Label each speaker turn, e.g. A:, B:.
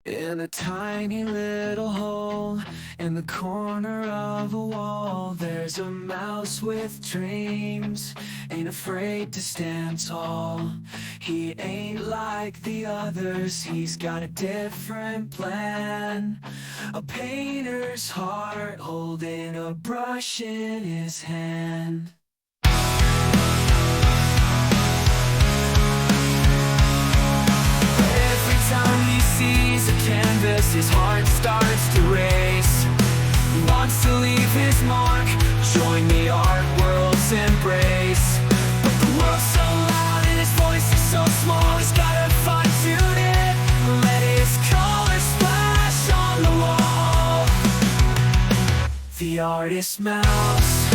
A: In a tiny little hole in the corner of a wall, there's a mouse with dreams, ain't afraid to stand tall. He ain't like the others, he's got a different plan. A painter's heart holding a brush in his hand. Sees a canvas, his heart starts to race. He wants to leave his mark, join the art world's embrace. But the world's so loud and his voice is so small, he's gotta fine-tune it, let his colors splash on the wall. The artist mouse